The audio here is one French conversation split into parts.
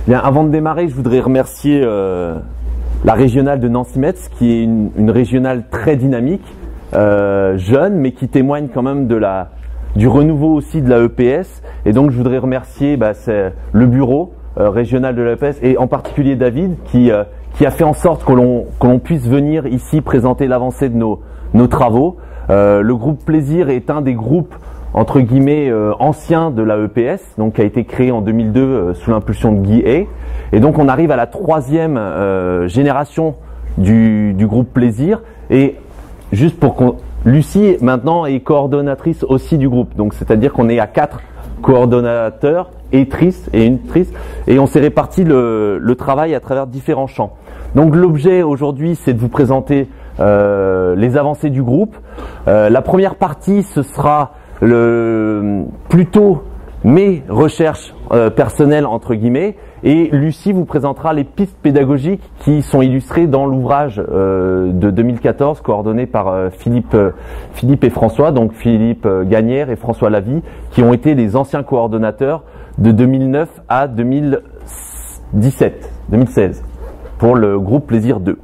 Bien, avant de démarrer, je voudrais remercier la régionale de Nancy-Metz, qui est une régionale très dynamique, jeune, mais qui témoigne quand même du renouveau aussi de la EPS. Et donc, je voudrais remercier le bureau régional de la EPS et en particulier David, qui a fait en sorte que l'on puisse venir ici présenter l'avancée de nos travaux. Le groupe Plaisir est un des groupes entre guillemets ancien de la EPS, donc qui a été créé en 2002 sous l'impulsion de Guy Hay. Et donc on arrive à la troisième génération du groupe Plaisir. Et juste pour qu'on... Lucie maintenant est coordonnatrice aussi du groupe, donc c'est-à-dire qu'on est à 4 coordonnateurs et une trice, et on s'est réparti le travail à travers différents champs. Donc l'objet aujourd'hui, c'est de vous présenter les avancées du groupe. La première partie, ce sera plutôt mes recherches personnelles entre guillemets, et Lucie vous présentera les pistes pédagogiques qui sont illustrées dans l'ouvrage de 2014 coordonné par Philippe et François, donc Philippe Gagnère et François Lavie, qui ont été les anciens coordonnateurs de 2009 à 2016 pour le groupe Plaisir 2.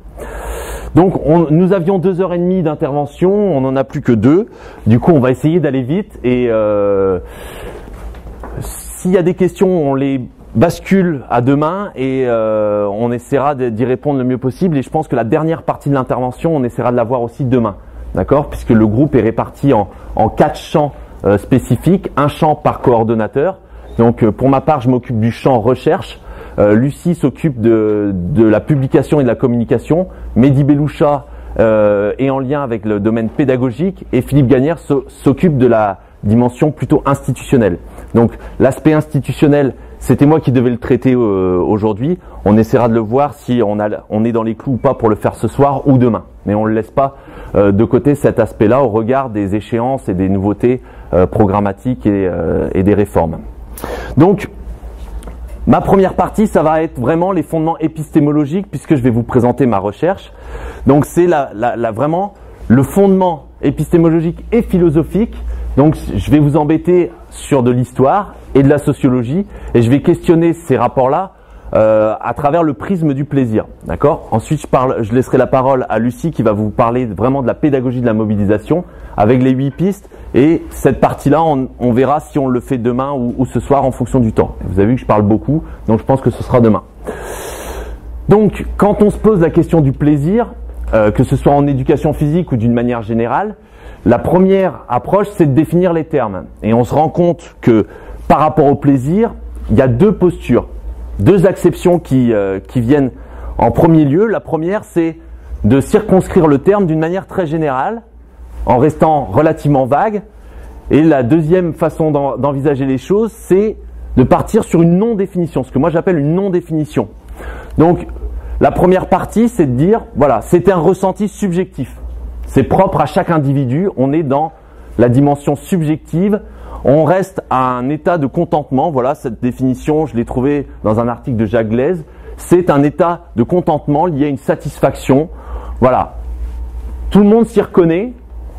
Donc nous avions 2h30 d'intervention, on n'en a plus que 2. Du coup, on va essayer d'aller vite et s'il y a des questions, on les bascule à demain et on essaiera d'y répondre le mieux possible. Et je pense que la dernière partie de l'intervention, on essaiera de la voir aussi demain, d'accord? Puisque le groupe est réparti en 4 champs spécifiques, un champ par coordonnateur. Donc pour ma part, je m'occupe du champ recherche. Lucie s'occupe de la publication et de la communication. Mehdi Beloucha est en lien avec le domaine pédagogique et Philippe Gagnère s'occupe de la dimension plutôt institutionnelle. Donc l'aspect institutionnel, c'était moi qui devais le traiter aujourd'hui. On essaiera de le voir si on est dans les clous ou pas pour le faire ce soir ou demain. Mais on ne laisse pas de côté cet aspect-là au regard des échéances et des nouveautés programmatiques et des réformes. Donc, ma première partie, ça va être vraiment les fondements épistémologiques puisque je vais vous présenter ma recherche. Donc c'est vraiment le fondement épistémologique et philosophique. Donc je vais vous embêter sur de l'histoire et de la sociologie et je vais questionner ces rapports-là à travers le prisme du plaisir. D'accord ? Ensuite, je laisserai la parole à Lucie qui va vous parler vraiment de la pédagogie de la mobilisation avec les 8 pistes. Et cette partie-là, on verra si on le fait demain ou ce soir en fonction du temps. Vous avez vu que je parle beaucoup, donc je pense que ce sera demain. Donc, quand on se pose la question du plaisir, que ce soit en éducation physique ou d'une manière générale, la première approche, c'est de définir les termes. Et on se rend compte que par rapport au plaisir, il y a 2 postures, 2 acceptions qui viennent en premier lieu. La première, c'est de circonscrire le terme d'une manière très générale, en restant relativement vague. Et la deuxième façon d'envisager les choses, c'est de partir sur une non-définition, ce que moi j'appelle une non-définition. Donc, la première partie, c'est de dire, voilà, c'est un ressenti subjectif. C'est propre à chaque individu, on est dans la dimension subjective, on reste à un état de contentement. Voilà, cette définition, je l'ai trouvée dans un article de Jacques Glaise. C'est un état de contentement lié à une satisfaction. Voilà, tout le monde s'y reconnaît.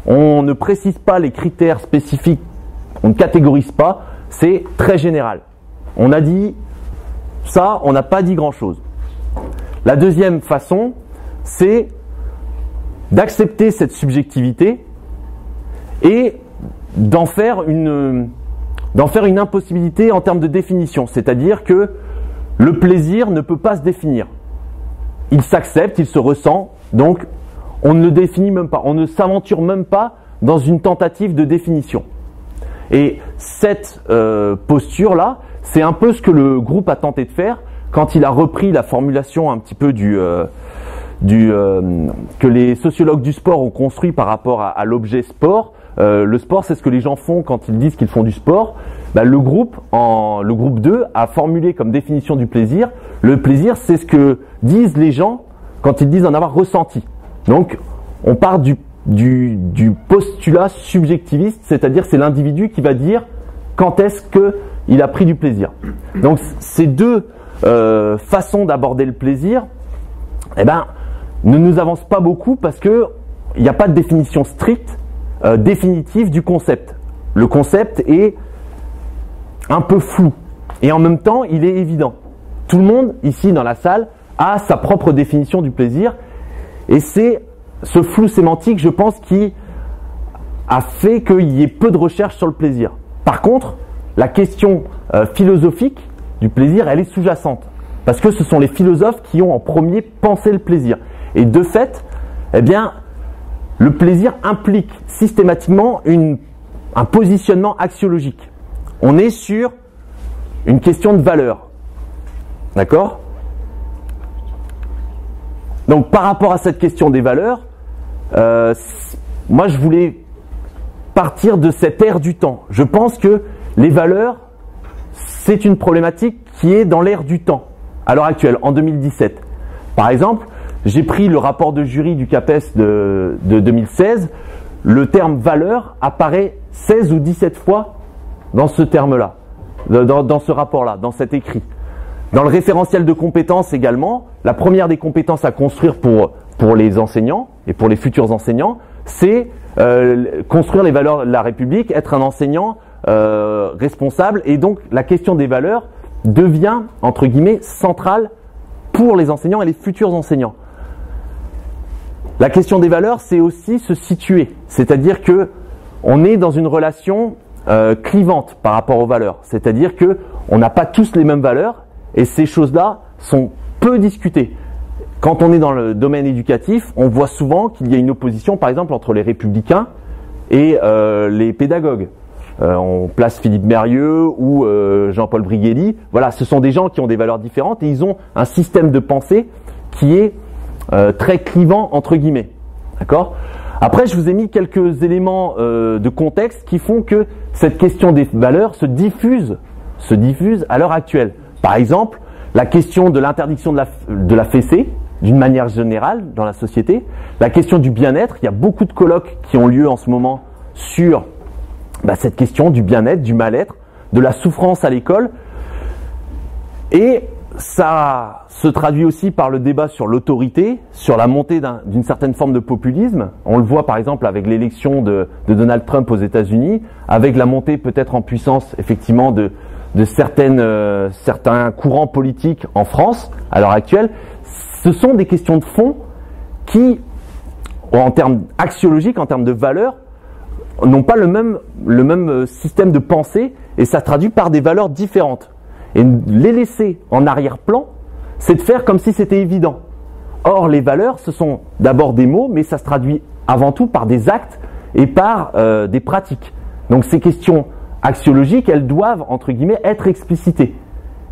On ne précise pas les critères spécifiques, on ne catégorise pas, c'est très général. On a dit ça, on n'a pas dit grand-chose. La deuxième façon, c'est d'accepter cette subjectivité et d'en faire une impossibilité en termes de définition. C'est-à-dire que le plaisir ne peut pas se définir. Il s'accepte, il se ressent, donc on ne le définit même pas, on ne s'aventure même pas dans une tentative de définition. Et cette posture-là, c'est un peu ce que le groupe a tenté de faire quand il a repris la formulation un petit peu que les sociologues du sport ont construit par rapport à l'objet sport. Le sport, c'est ce que les gens font quand ils disent qu'ils font du sport. Le groupe 2 a formulé comme définition du plaisir. Le plaisir, c'est ce que disent les gens quand ils disent en avoir ressenti. Donc, on part du postulat subjectiviste, c'est-à-dire c'est l'individu qui va dire quand est-ce qu'il a pris du plaisir. Donc, ces 2 façons d'aborder le plaisir, ne nous avancent pas beaucoup parce que il n'y a pas de définition stricte, définitive du concept. Le concept est un peu flou et en même temps, il est évident. tout le monde ici dans la salle a sa propre définition du plaisir, et c'est ce flou sémantique, je pense, qui a fait qu'il y ait peu de recherches sur le plaisir. Par contre, la question philosophique du plaisir, elle est sous-jacente, parce que ce sont les philosophes qui ont en premier pensé le plaisir. Et de fait, eh bien, le plaisir implique systématiquement un positionnement axiologique. On est sur une question de valeur. D'accord ? Donc par rapport à cette question des valeurs, moi je voulais partir de cette ère du temps. Je pense que les valeurs, c'est une problématique qui est dans l'ère du temps, à l'heure actuelle, en 2017. Par exemple, j'ai pris le rapport de jury du CAPES de 2016, le terme valeur apparaît 16 ou 17 fois dans ce terme-là, dans ce rapport-là, dans cet écrit. Dans le référentiel de compétences également, la première des compétences à construire pour les enseignants et pour les futurs enseignants, c'est construire les valeurs de la République, être un enseignant responsable, et donc la question des valeurs devient, entre guillemets, centrale pour les enseignants et les futurs enseignants. La question des valeurs, c'est aussi se situer, c'est-à-dire que on est dans une relation clivante par rapport aux valeurs, c'est-à-dire que on n'a pas tous les mêmes valeurs, et ces choses-là sont peu discutées. Quand on est dans le domaine éducatif, on voit souvent qu'il y a une opposition, par exemple, entre les républicains et les pédagogues. On place Philippe Mérieux ou Jean-Paul Brigelli. Voilà, ce sont des gens qui ont des valeurs différentes et ils ont un système de pensée qui est très clivant, entre guillemets. D'accord ? Après, je vous ai mis quelques éléments de contexte qui font que cette question des valeurs se diffuse à l'heure actuelle. Par exemple, la question de l'interdiction de la fessée, d'une manière générale dans la société, la question du bien-être. Il y a beaucoup de colloques qui ont lieu en ce moment sur cette question du bien-être, du mal-être, de la souffrance à l'école. Et ça se traduit aussi par le débat sur l'autorité, sur la montée d'une certaine forme de populisme. On le voit par exemple avec l'élection de Donald Trump aux États-Unis, avec la montée peut-être en puissance effectivement de certains courants politiques en France à l'heure actuelle. Ce sont des questions de fond qui, en termes axiologiques, en termes de valeurs, n'ont pas le même système de pensée, et ça se traduit par des valeurs différentes. Et les laisser en arrière-plan, c'est de faire comme si c'était évident. Or, les valeurs, ce sont d'abord des mots, mais ça se traduit avant tout par des actes et par des pratiques. Donc ces questions axiologiques, elles doivent, entre guillemets, être explicitées.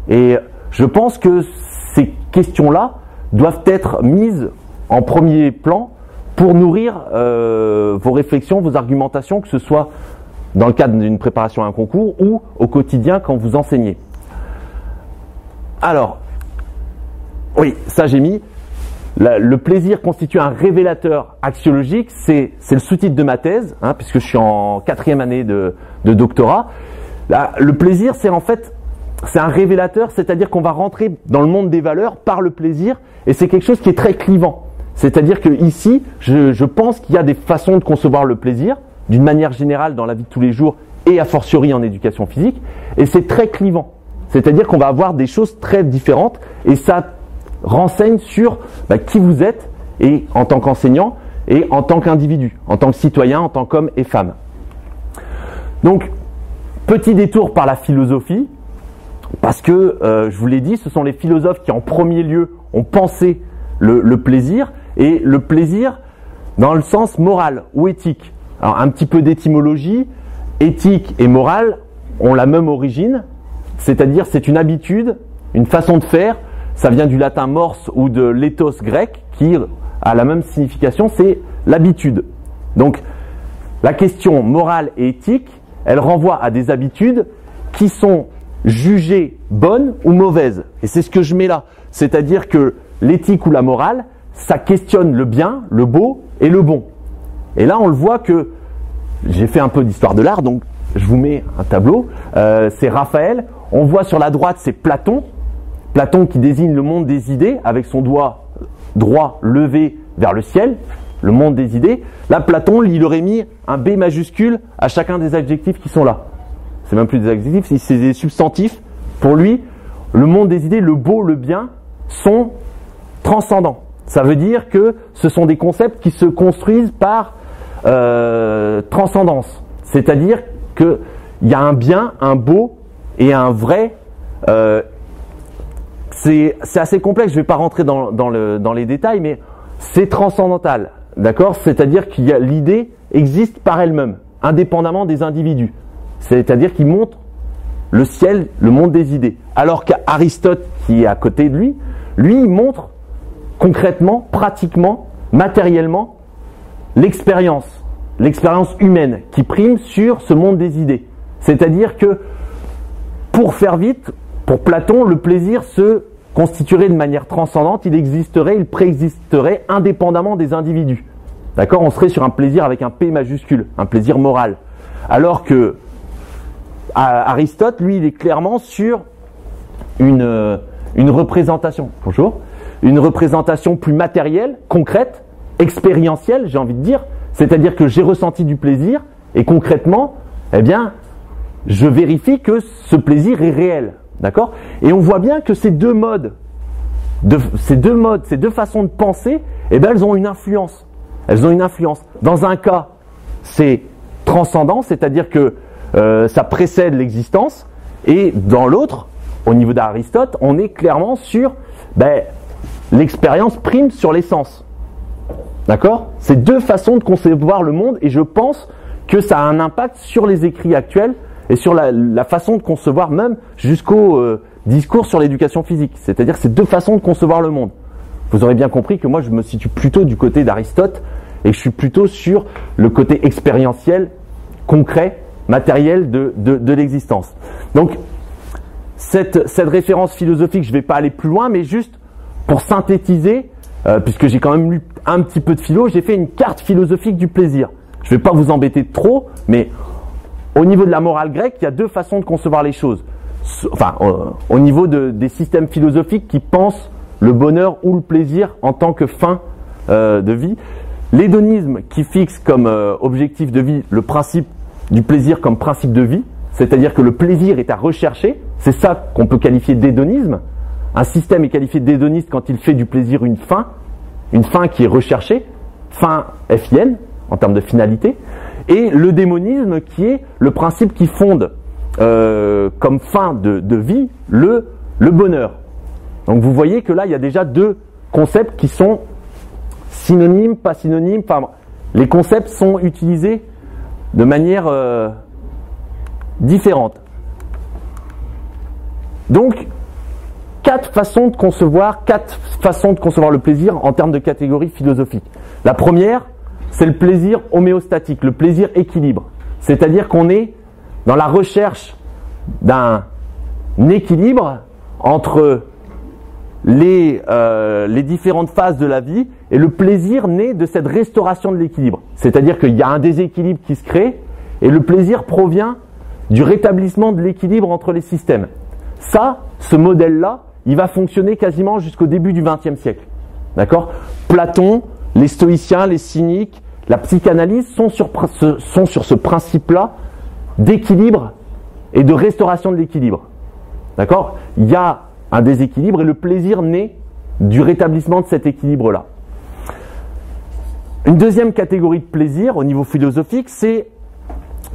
Et je pense que ces questions-là doivent être mises en premier plan pour nourrir vos réflexions, vos argumentations, que ce soit dans le cadre d'une préparation à un concours ou au quotidien quand vous enseignez. Alors, oui, ça j'ai mis. Le plaisir constitue un révélateur axiologique, c'est le sous-titre de ma thèse, puisque je suis en 4e année de doctorat. Là, le plaisir, c'est en fait, c'est un révélateur, c'est-à-dire qu'on va rentrer dans le monde des valeurs par le plaisir, et c'est quelque chose qui est très clivant. C'est-à-dire que ici, je pense qu'il y a des façons de concevoir le plaisir, d'une manière générale dans la vie de tous les jours, et a fortiori en éducation physique, et c'est très clivant. C'est-à-dire qu'on va avoir des choses très différentes, et ça renseigne sur qui vous êtes, et en tant qu'enseignant, et en tant qu'individu, en tant que citoyen, en tant qu'homme et femme. Donc, petit détour par la philosophie, parce que, je vous l'ai dit, ce sont les philosophes qui en premier lieu ont pensé le plaisir, et le plaisir dans le sens moral ou éthique. Alors un petit peu d'étymologie, éthique et morale ont la même origine, c'est-à-dire c'est une habitude, une façon de faire, ça vient du latin mors ou de l'éthos grec qui a la même signification, c'est l'habitude. Donc la question morale et éthique, elle renvoie à des habitudes qui sont jugées bonnes ou mauvaises. Et c'est ce que je mets là, c'est-à-dire que l'éthique ou la morale, ça questionne le bien, le beau et le bon. Et là, on le voit que, j'ai fait un peu d'histoire de l'art, donc je vous mets un tableau, c'est Raphaël, on voit sur la droite, c'est Platon, Platon qui désigne le monde des idées, avec son doigt droit levé vers le ciel, le monde des idées. Là, Platon, il aurait mis un B majuscule à chacun des adjectifs qui sont là. C'est même plus des adjectifs, c'est des substantifs. Pour lui, le monde des idées, le beau, le bien, sont transcendants. Ça veut dire que ce sont des concepts qui se construisent par transcendance. C'est-à-dire qu'il y a un bien, un beau et un vrai. C'est assez complexe, je ne vais pas rentrer dans les détails, mais c'est transcendantal. D'accord? C'est-à-dire qu'il y a l'idée existe par elle-même, indépendamment des individus. C'est-à-dire qu'il montre le ciel, le monde des idées. Alors qu'Aristote, qui est à côté de lui, il montre concrètement, pratiquement, matériellement, l'expérience humaine qui prime sur ce monde des idées. C'est-à-dire que, pour faire vite, pour Platon, le plaisir se constituerait de manière transcendante, il préexisterait indépendamment des individus. D'accord? On serait sur un plaisir avec un P majuscule, un plaisir moral. Alors que Aristote, lui, il est clairement sur une représentation. Bonjour. Une représentation plus matérielle, concrète, expérientielle, j'ai envie de dire. C'est-à-dire que j'ai ressenti du plaisir et concrètement, eh bien, je vérifie que ce plaisir est réel. D'accord? Et on voit bien que ces deux façons de penser, eh bien, elles ont une influence. Elles ont une influence. Dans un cas, c'est transcendant, c'est-à-dire que ça précède l'existence, et dans l'autre, au niveau d'Aristote, on est clairement sur l'expérience prime sur l'essence. D'accord? C'est deux façons de concevoir le monde, et je pense que ça a un impact sur les écrits actuels et sur la façon de concevoir, même jusqu'au discours sur l'éducation physique. C'est-à-dire que c'est deux façons de concevoir le monde. Vous aurez bien compris que moi je me situe plutôt du côté d'Aristote et je suis plutôt sur le côté expérientiel, concret, matériel de l'existence. Donc cette référence philosophique, je ne vais pas aller plus loin, mais juste pour synthétiser, puisque j'ai quand même lu un petit peu de philo, j'ai fait une carte philosophique du plaisir. Je ne vais pas vous embêter trop, mais au niveau de la morale grecque, il y a deux façons de concevoir les choses. Enfin, au niveau des systèmes philosophiques qui pensent le bonheur ou le plaisir en tant que fin de vie. L'hédonisme qui fixe comme objectif de vie le principe du plaisir comme principe de vie, c'est-à-dire que le plaisir est à rechercher, c'est ça qu'on peut qualifier d'hédonisme. Un système est qualifié d'hédoniste quand il fait du plaisir une fin qui est recherchée, fin FIN, en termes de finalité, et le démonisme qui est le principe qui fonde comme fin de vie le bonheur. Donc vous voyez que là, il y a déjà deux concepts qui sont synonymes, pas synonymes, enfin, les concepts sont utilisés de manière différente. Donc, quatre façons de concevoir le plaisir en termes de catégories philosophiques. La première, c'est le plaisir homéostatique, le plaisir équilibre. C'est-à-dire qu'on est dans la recherche d'un équilibre entre les différentes phases de la vie, et le plaisir naît de cette restauration de l'équilibre. C'est-à-dire qu'il y a un déséquilibre qui se crée, et le plaisir provient du rétablissement de l'équilibre entre les systèmes. Ça, ce modèle-là, il va fonctionner quasiment jusqu'au début du XXe siècle. D'accord? Platon, les stoïciens, les cyniques, la psychanalyse sont sur ce principe-là d'équilibre et de restauration de l'équilibre. D'accord? Il y a un déséquilibre et le plaisir naît du rétablissement de cet équilibre-là. Une deuxième catégorie de plaisir au niveau philosophique, c'est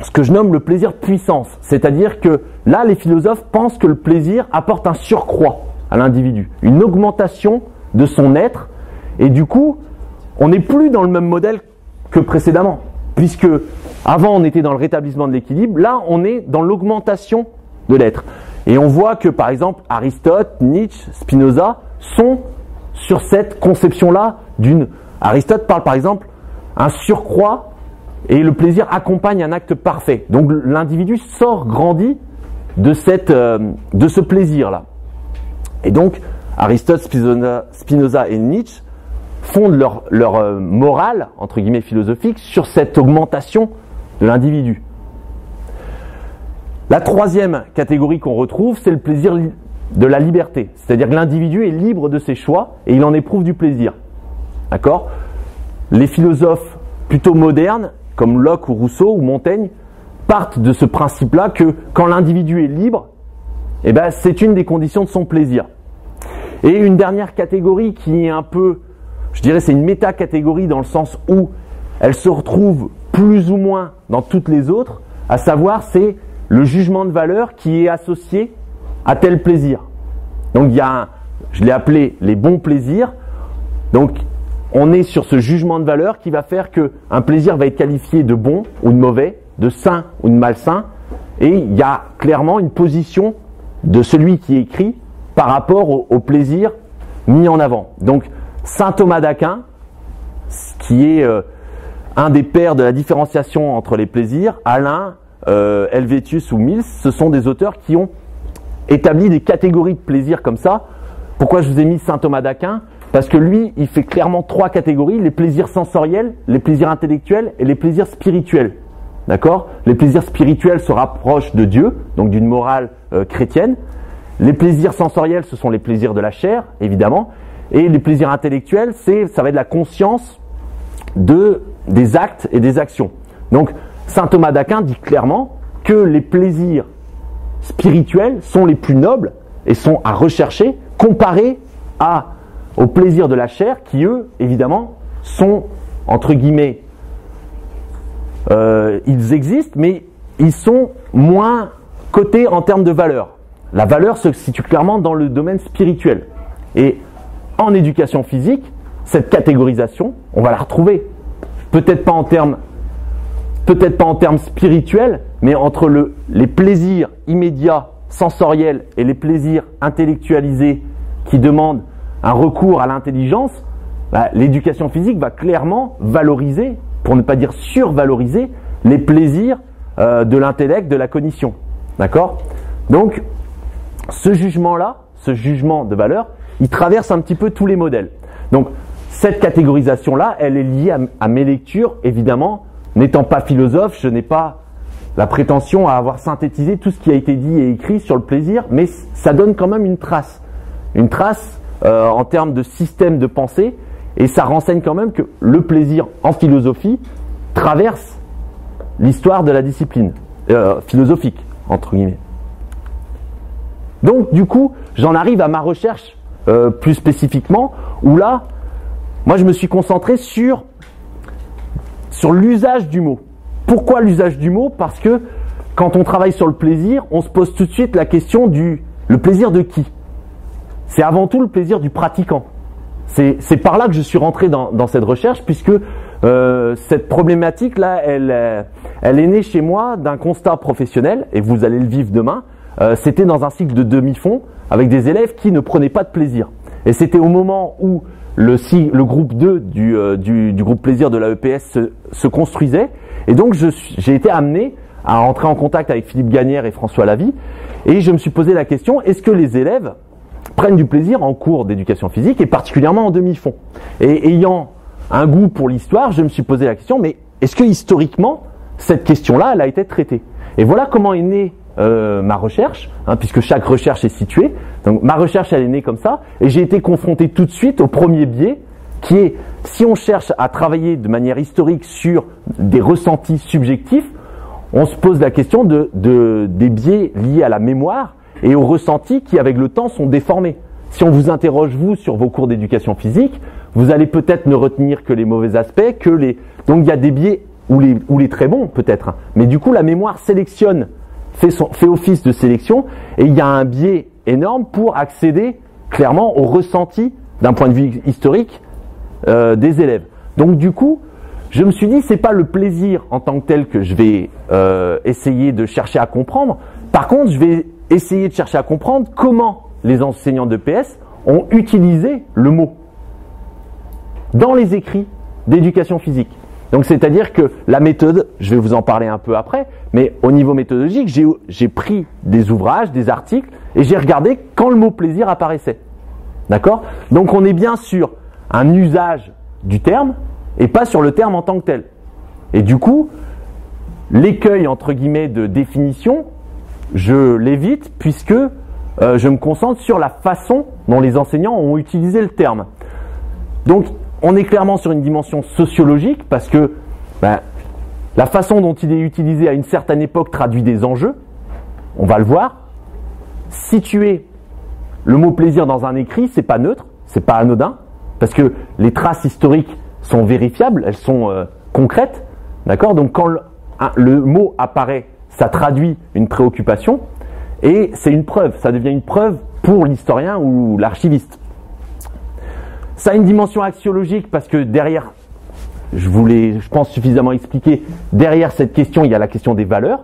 ce que je nomme le plaisir puissance. C'est-à-dire que là, les philosophes pensent que le plaisir apporte un surcroît à l'individu, une augmentation de son être, et du coup, on n'est plus dans le même modèle que précédemment, puisque avant on était dans le rétablissement de l'équilibre, là on est dans l'augmentation de l'être. Et on voit que par exemple Aristote, Nietzsche, Spinoza sont sur cette conception-là d'une... Aristote parle par exemple un surcroît et le plaisir accompagne un acte parfait. Donc l'individu sort grandi de ce plaisir-là. Et donc Aristote, Spinoza et Nietzsche fondent leur morale, entre guillemets philosophique, sur cette augmentation de l'individu. La troisième catégorie qu'on retrouve, c'est le plaisir de la liberté. C'est-à-dire que l'individu est libre de ses choix et il en éprouve du plaisir. D'accord? Les philosophes plutôt modernes, comme Locke ou Rousseau ou Montaigne, partent de ce principe-là que quand l'individu est libre, eh ben, c'est une des conditions de son plaisir. Et une dernière catégorie qui est un peu, je dirais, c'est une méta-catégorie dans le sens où elle se retrouve plus ou moins dans toutes les autres, à savoir c'est le jugement de valeur qui est associé à tel plaisir. Donc il y a je l'ai appelé les bons plaisirs. Donc on est sur ce jugement de valeur qui va faire qu'un plaisir va être qualifié de bon ou de mauvais, de sain ou de malsain, et il y a clairement une position de celui qui écrit par rapport au plaisir mis en avant. Donc saint Thomas d'Aquin, qui est un des pères de la différenciation entre les plaisirs, Alain, Helvétius ou Mills, ce sont des auteurs qui ont établi des catégories de plaisir comme ça. Pourquoi je vous ai mis saint Thomas d'Aquin? Parce que lui, il fait clairement 3 catégories, les plaisirs sensoriels, les plaisirs intellectuels et les plaisirs spirituels. D'accord? Les plaisirs spirituels se rapprochent de Dieu, donc d'une morale chrétienne. Les plaisirs sensoriels, ce sont les plaisirs de la chair, évidemment. Et les plaisirs intellectuels, ça va être la conscience des actes et des actions. Donc, saint Thomas d'Aquin dit clairement que les plaisirs spirituels sont les plus nobles et sont à rechercher comparés aux plaisirs de la chair qui, eux, évidemment, sont, entre guillemets, ils existent, mais ils sont moins cotés en termes de valeur. La valeur se situe clairement dans le domaine spirituel. Et en éducation physique, cette catégorisation, on va la retrouver. Peut-être pas en termes spirituels, mais entre les plaisirs immédiats, sensoriels et les plaisirs intellectualisés qui demandent un recours à l'intelligence, l'éducation physique va clairement valoriser, pour ne pas dire survaloriser, les plaisirs de l'intellect, de la cognition. D'accord? Donc, ce jugement-là, ce jugement de valeur, il traverse un petit peu tous les modèles. Donc, cette catégorisation-là, elle est liée à mes lectures, évidemment. N'étant pas philosophe, je n'ai pas la prétention à avoir synthétisé tout ce qui a été dit et écrit sur le plaisir, mais ça donne quand même une trace. Une trace en termes de système de pensée, et ça renseigne quand même que le plaisir en philosophie traverse l'histoire de la discipline philosophique, entre guillemets. Donc, du coup, j'en arrive à ma recherche plus spécifiquement, où là, moi, je me suis concentré sur l'usage du mot. Pourquoi l'usage du mot? Parce que quand on travaille sur le plaisir, on se pose tout de suite la question le plaisir de qui? C'est avant tout le plaisir du pratiquant. C'est par là que je suis rentré dans cette recherche, puisque cette problématique-là, elle est née chez moi d'un constat professionnel, et vous allez le vivre demain. C'était dans un cycle de demi-fond, avec des élèves qui ne prenaient pas de plaisir. Et c'était au moment où le groupe 2 du groupe plaisir de la EPS se construisait. Et donc, j'ai été amené à entrer en contact avec Philippe Gagnère et François Lavie. Et je me suis posé la question, est-ce que les élèves prennent du plaisir en cours d'éducation physique et particulièrement en demi-fond? Et ayant un goût pour l'histoire, je me suis posé la question, mais est-ce que historiquement, cette question-là, elle a été traitée? Et voilà comment est née ma recherche, puisque chaque recherche est située. Donc ma recherche, elle est née comme ça, et j'ai été confronté tout de suite au premier biais, qui est, si on cherche à travailler de manière historique sur des ressentis subjectifs, on se pose la question des biais liés à la mémoire et aux ressentis qui, avec le temps, sont déformés. Si on vous interroge, vous, sur vos cours d'éducation physique, vous allez peut-être ne retenir que les mauvais aspects, donc il y a des biais, ou les très bons, peut-être. Mais du coup, la mémoire sélectionne, fait office de sélection, et il y a un biais énorme pour accéder clairement aux ressentis d'un point de vue historique des élèves. Donc du coup, je me suis dit, c'est pas le plaisir en tant que tel que je vais essayer de chercher à comprendre. Par contre, je vais essayer de chercher à comprendre comment les enseignants d'EPS ont utilisé le mot dans les écrits d'éducation physique. Donc c'est-à-dire que la méthode, je vais vous en parler un peu après, mais au niveau méthodologique, j'ai pris des ouvrages, des articles, et j'ai regardé quand le mot plaisir apparaissait. D'accord? Donc on est bien sur un usage du terme, et pas sur le terme en tant que tel. Et du coup, l'écueil entre guillemets de définition, je l'évite puisque je me concentre sur la façon dont les enseignants ont utilisé le terme. Donc on est clairement sur une dimension sociologique parce que la façon dont il est utilisé à une certaine époque traduit des enjeux, on va le voir. situer le mot plaisir dans un écrit, c'est pas neutre, c'est pas anodin, parce que les traces historiques sont vérifiables, elles sont concrètes, d'accord? Donc quand le mot apparaît, ça traduit une préoccupation, et c'est une preuve, ça devient une preuve pour l'historien ou l'archiviste. Ça a une dimension axiologique parce que derrière, je pense suffisamment expliquer, derrière cette question, il y a la question des valeurs,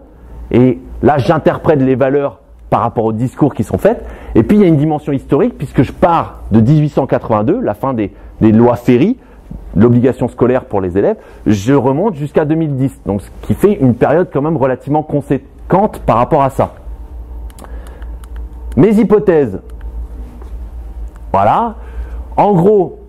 et là j'interprète les valeurs par rapport aux discours qui sont faits. Et puis il y a une dimension historique puisque je pars de 1882, la fin des lois Ferry, l'obligation scolaire pour les élèves, je remonte jusqu'à 2010, donc ce qui fait une période quand même relativement conséquente par rapport à ça. Mes hypothèses, voilà, en gros,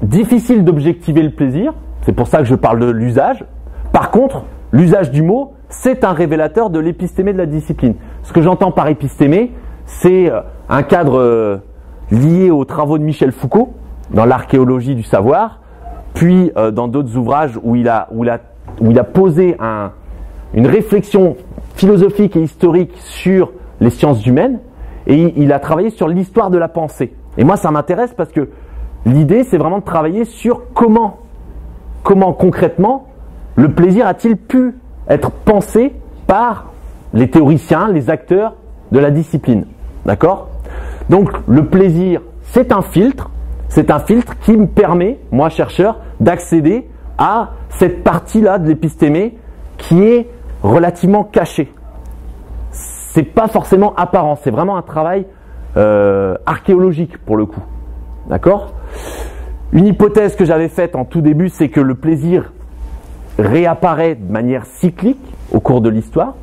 difficile d'objectiver le plaisir, c'est pour ça que je parle de l'usage. Par contre, l'usage du mot, c'est un révélateur de l'épistémé de la discipline. Ce que j'entends par épistémé, c'est un cadre lié aux travaux de Michel Foucault dans l'archéologie du savoir, puis dans d'autres ouvrages où il a posé une réflexion philosophique et historique sur les sciences humaines, et il a travaillé sur l'histoire de la pensée. Et moi, ça m'intéresse parce que l'idée, c'est vraiment de travailler sur comment concrètement le plaisir a-t-il pu être pensé par les théoriciens, les acteurs de la discipline. D'accord? Donc le plaisir, c'est un filtre qui me permet, moi chercheur, d'accéder à cette partie-là de l'épistémé qui est relativement cachée. C'est pas forcément apparent, c'est vraiment un travail archéologique pour le coup. D'accord? Une hypothèse que j'avais faite en tout début, c'est que le plaisir réapparaît de manière cyclique au cours de l'histoire.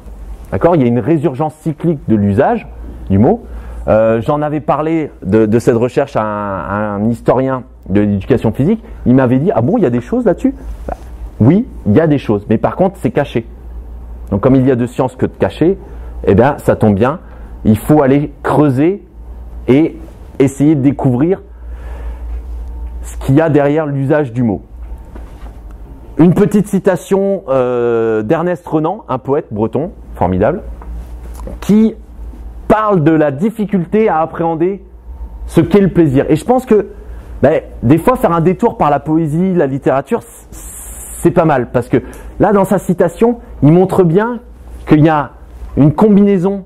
D'accord? Il y a une résurgence cyclique de l'usage du mot. J'en avais parlé de cette recherche à un historien de l'éducation physique. Il m'avait dit, ah bon, il y a des choses là-dessus? Oui, il y a des choses, mais par contre, c'est caché. Donc comme il y a de science que de caché, eh bien, ça tombe bien. Il faut aller creuser et essayer de découvrir ce qu'il y a derrière l'usage du mot. Une petite citation d'Ernest Renan, un poète breton formidable, qui parle de la difficulté à appréhender ce qu'est le plaisir. Et je pense que des fois, faire un détour par la poésie, la littérature, c'est pas mal. Parce que là, dans sa citation, il montre bien qu'il y a une combinaison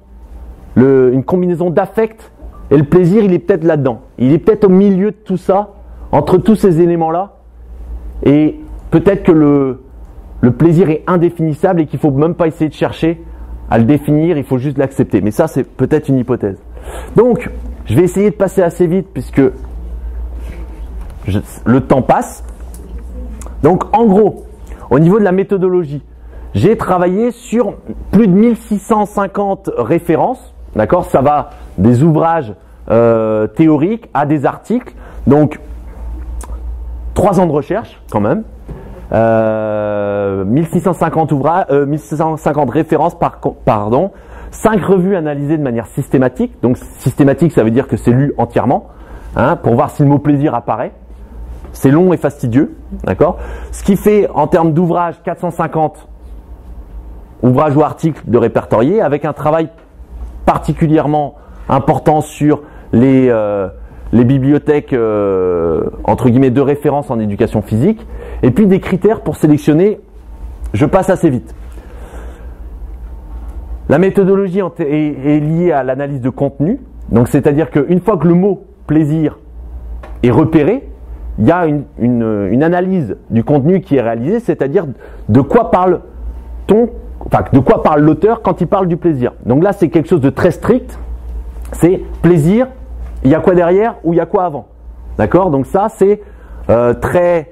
d'affect, et le plaisir, il est peut-être là-dedans. Il est peut-être au milieu de tout ça, entre tous ces éléments-là, et peut-être que le plaisir est indéfinissable et qu'il ne faut même pas essayer de chercher à le définir, il faut juste l'accepter. Mais ça, c'est peut-être une hypothèse. Donc, je vais essayer de passer assez vite puisque le temps passe. Donc, en gros, au niveau de la méthodologie, j'ai travaillé sur plus de 1650 références. D'accord? Ça va des ouvrages théoriques à des articles. Donc, 3 ans de recherche quand même. 1650 références, 5 revues analysées de manière systématique. Donc systématique, ça veut dire que c'est lu entièrement, pour voir si le mot plaisir apparaît. C'est long et fastidieux, d'accord? Ce qui fait en termes d'ouvrages 450 ouvrages ou articles de répertoriés, avec un travail particulièrement important sur les bibliothèques entre guillemets de référence en éducation physique, et puis des critères pour sélectionner. Je passe assez vite. La méthodologie est liée à l'analyse de contenu, donc c'est-à-dire qu'une fois que le mot plaisir est repéré, il y a une analyse du contenu qui est réalisée, c'est-à-dire de quoi parle l'auteur quand il parle du plaisir. Donc là, c'est quelque chose de très strict. C'est plaisir. Il y a quoi derrière ou il y a quoi avant? D'accord? Donc ça, c'est très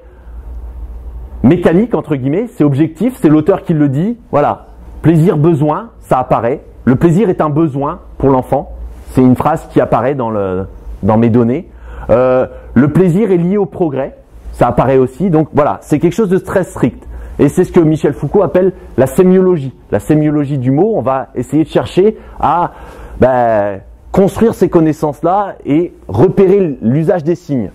mécanique, entre guillemets. C'est objectif, c'est l'auteur qui le dit. Voilà. Plaisir, besoin, ça apparaît. Le plaisir est un besoin pour l'enfant. C'est une phrase qui apparaît dans mes données. Le plaisir est lié au progrès. Ça apparaît aussi. Donc voilà, c'est quelque chose de très strict. Et c'est ce que Michel Foucault appelle la sémiologie. La sémiologie du mot, on va essayer de chercher à construire ces connaissances-là et repérer l'usage des signes.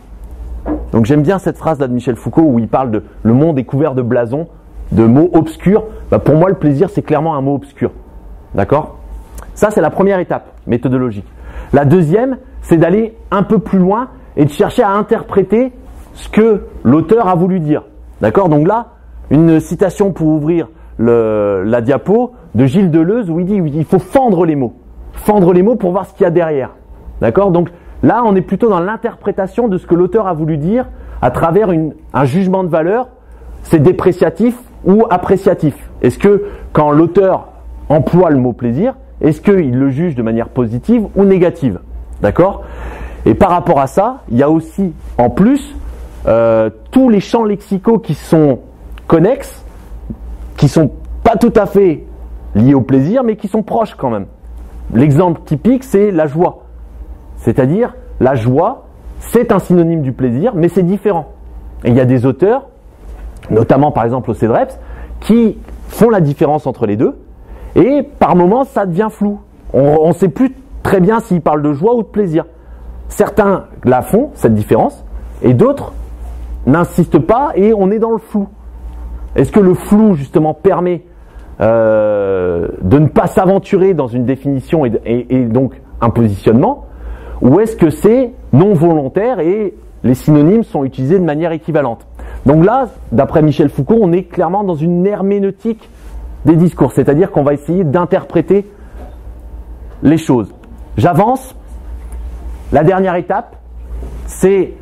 Donc j'aime bien cette phrase-là de Michel Foucault où il parle de le monde est couvert de blasons, de mots obscurs. Pour moi, le plaisir, c'est clairement un mot obscur. D'accord? Ça, c'est la première étape méthodologique. La deuxième, c'est d'aller un peu plus loin et de chercher à interpréter ce que l'auteur a voulu dire. D'accord? Donc là, une citation pour ouvrir la diapo de Gilles Deleuze où il dit il faut fendre les mots. Fendre les mots pour voir ce qu'il y a derrière. D'accord? Donc là, on est plutôt dans l'interprétation de ce que l'auteur a voulu dire à travers un jugement de valeur. C'est dépréciatif ou appréciatif. Est-ce que quand l'auteur emploie le mot plaisir, est-ce qu'il le juge de manière positive ou négative? D'accord? Et par rapport à ça, il y a aussi en plus tous les champs lexicaux qui sont connexes, qui sont pas tout à fait liés au plaisir, mais qui sont proches quand même. L'exemple typique, c'est la joie. C'est-à-dire, la joie, c'est un synonyme du plaisir, mais c'est différent. Et il y a des auteurs, notamment par exemple au CEDREPS, qui font la différence entre les deux, et par moments, ça devient flou. On ne sait plus très bien s'ils parlent de joie ou de plaisir. Certains la font, cette différence, et d'autres n'insistent pas, et on est dans le flou. Est-ce que le flou, justement, permet de ne pas s'aventurer dans une définition et donc un positionnement, ou est-ce que c'est non volontaire et les synonymes sont utilisés de manière équivalente? Donc là, d'après Michel Foucault, on est clairement dans une herméneutique des discours, c'est-à-dire qu'on va essayer d'interpréter les choses. J'avance. La dernière étape, c'est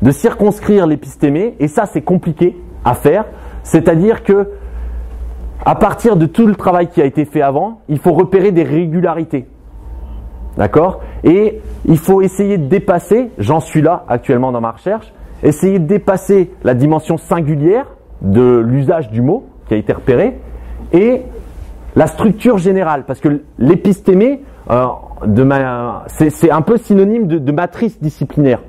de circonscrire l'épistémé, et ça c'est compliqué à faire, c'est-à-dire que à partir de tout le travail qui a été fait avant, il faut repérer des régularités. D'accord? Et il faut essayer de dépasser, j'en suis là actuellement dans ma recherche, essayer de dépasser la dimension singulière de l'usage du mot qui a été repéré et la structure générale. Parce que l'épistémé, c'est un peu synonyme de matrice disciplinaire.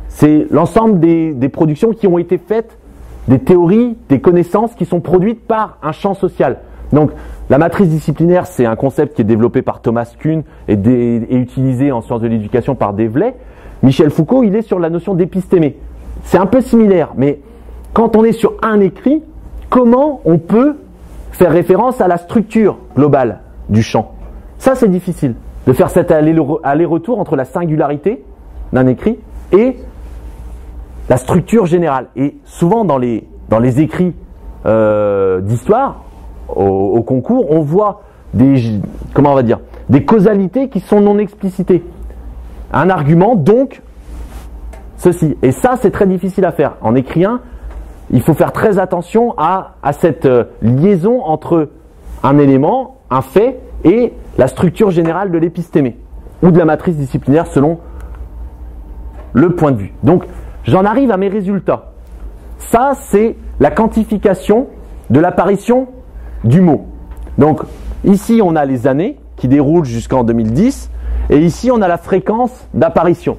C'est l'ensemble des productions qui ont été faites, des théories, des connaissances qui sont produites par un champ social. Donc, la matrice disciplinaire, c'est un concept qui est développé par Thomas Kuhn et utilisé en sciences de l'éducation par Develey. Michel Foucault, il est sur la notion d'épistémé. C'est un peu similaire, mais quand on est sur un écrit, comment on peut faire référence à la structure globale du champ? Ça, c'est difficile, de faire cet aller-retour entre la singularité d'un écrit et la structure générale. Et souvent dans les écrits d'histoire, au concours, on voit des causalités qui sont non explicitées. Un argument, donc, ceci. Et ça, c'est très difficile à faire. En écrivain, il faut faire très attention à cette liaison entre un élément, un fait, et la structure générale de l'épistémé, ou de la matrice disciplinaire selon le point de vue. Donc, j'en arrive à mes résultats. Ça, c'est la quantification de l'apparition du mot. Donc, ici, on a les années qui déroulent jusqu'en 2010, et ici, on a la fréquence d'apparition.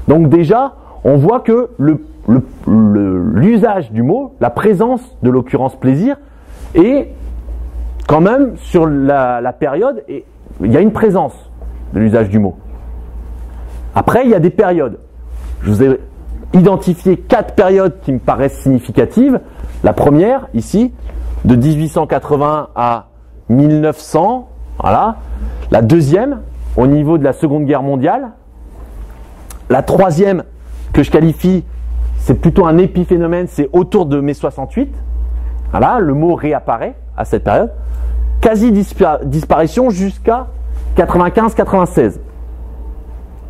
Donc déjà, on voit que l'usage du mot, la présence de l'occurrence plaisir, est quand même sur la période, et il y a une présence de l'usage du mot. Après, il y a des périodes. Je vous ai identifié 4 périodes qui me paraissent significatives. La première, ici, de 1880 à 1900, voilà. La deuxième, au niveau de la Seconde Guerre mondiale. La troisième, que je qualifie, c'est plutôt un épiphénomène, c'est autour de mai 68. Voilà, le mot réapparaît à cette période. Quasi disparition jusqu'à 95-96.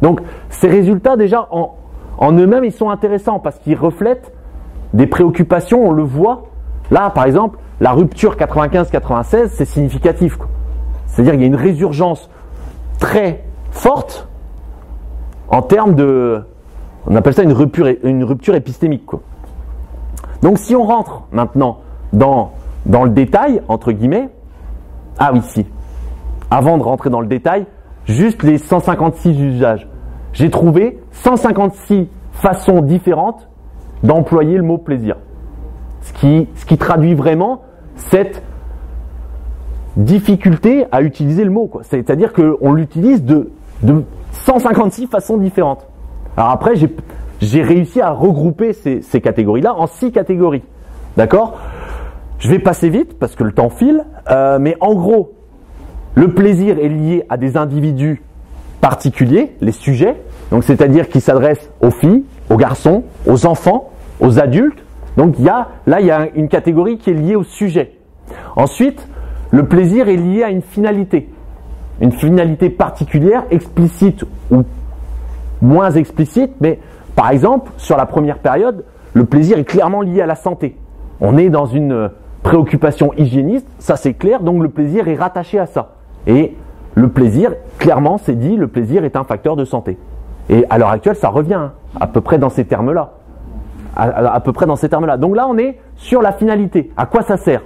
Donc, ces résultats, déjà, en eux-mêmes, ils sont intéressants parce qu'ils reflètent des préoccupations, on le voit. Là, par exemple, la rupture 95-96, c'est significatif. C'est-à-dire qu'il y a une résurgence très forte en termes de... On appelle ça une rupture épistémique, quoi. Donc, si on rentre maintenant dans le détail, entre guillemets... Ah oui, si. Avant de rentrer dans le détail, juste les 156 usages. J'ai trouvé 156 façons différentes d'employer le mot plaisir. Ce qui traduit vraiment cette difficulté à utiliser le mot, quoi. C'est-à-dire qu'on l'utilise de 156 façons différentes. Alors après, j'ai réussi à regrouper ces catégories-là en 6 catégories. D'accord ? Je vais passer vite parce que le temps file, mais en gros, le plaisir est lié à des individus particuliers, les sujets, donc c'est-à-dire qui s'adressent aux filles, aux garçons, aux enfants, aux adultes. Donc il y a une catégorie qui est liée au sujet. Ensuite, le plaisir est lié à une finalité particulière, explicite ou moins explicite, mais par exemple, sur la première période, le plaisir est clairement lié à la santé. On est dans une préoccupation hygiéniste, ça c'est clair, donc le plaisir est rattaché à ça. Et le plaisir, clairement, c'est dit, le plaisir est un facteur de santé. Et à l'heure actuelle, ça revient à peu près dans ces termes-là. À peu près dans ces termes-là. Donc là, on est sur la finalité. À quoi ça sert?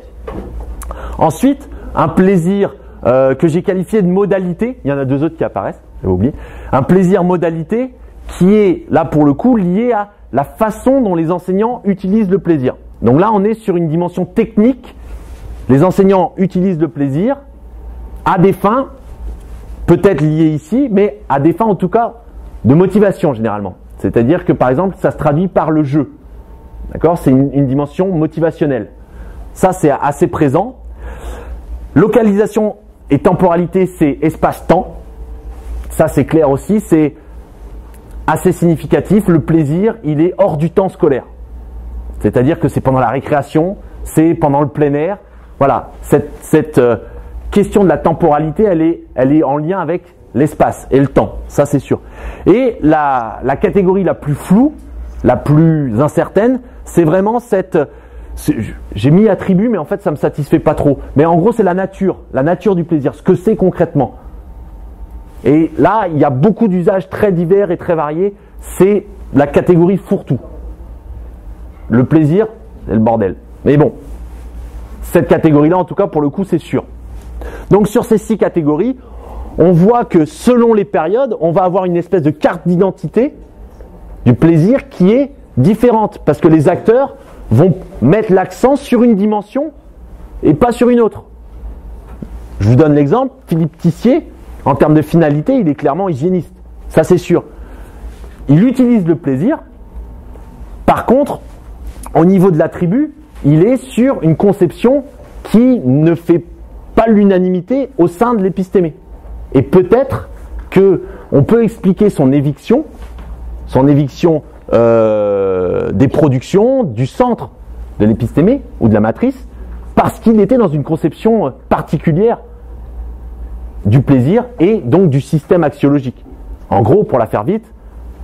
Ensuite, un plaisir que j'ai qualifié de modalité. Il y en a deux autres qui apparaissent, j'avais oublié. Un plaisir modalité qui est, là pour le coup, lié à la façon dont les enseignants utilisent le plaisir. Donc là, on est sur une dimension technique. Les enseignants utilisent le plaisir à des fins, peut-être liées ici, mais à des fins en tout cas de motivation généralement. C'est-à-dire que par exemple, ça se traduit par le jeu. D'accord? C'est une dimension motivationnelle. Ça, c'est assez présent. Localisation et temporalité, c'est espace-temps. Ça, c'est clair aussi. C'est assez significatif. Le plaisir, il est hors du temps scolaire. C'est-à-dire que c'est pendant la récréation, c'est pendant le plein air. Voilà. Cette question de la temporalité, elle est en lien avec l'espace et le temps. Ça, c'est sûr. Et la catégorie la plus floue, la plus incertaine, c'est vraiment cette... J'ai mis attribut, mais en fait, ça me satisfait pas trop. Mais en gros, c'est la nature du plaisir, ce que c'est concrètement. Et là, il y a beaucoup d'usages très divers et très variés. C'est la catégorie fourre-tout. Le plaisir, c'est le bordel. Mais bon, cette catégorie-là, en tout cas, pour le coup, c'est sûr. Donc, sur ces 6 catégories, on voit que selon les périodes, on va avoir une espèce de carte d'identité du plaisir qui est différente. Parce que les acteurs vont mettre l'accent sur une dimension et pas sur une autre. Je vous donne l'exemple, Philippe Tissier, en termes de finalité, il est clairement hygiéniste. Ça, c'est sûr. Il utilise le plaisir. Par contre, au niveau de l'attribut, il est sur une conception qui ne fait pas l'unanimité au sein de l'épistémé. Et peut-être qu'on peut expliquer son éviction des productions du centre de l'épistémé ou de la matrice, parce qu'il était dans une conception particulière du plaisir et donc du système axiologique. En gros, pour la faire vite,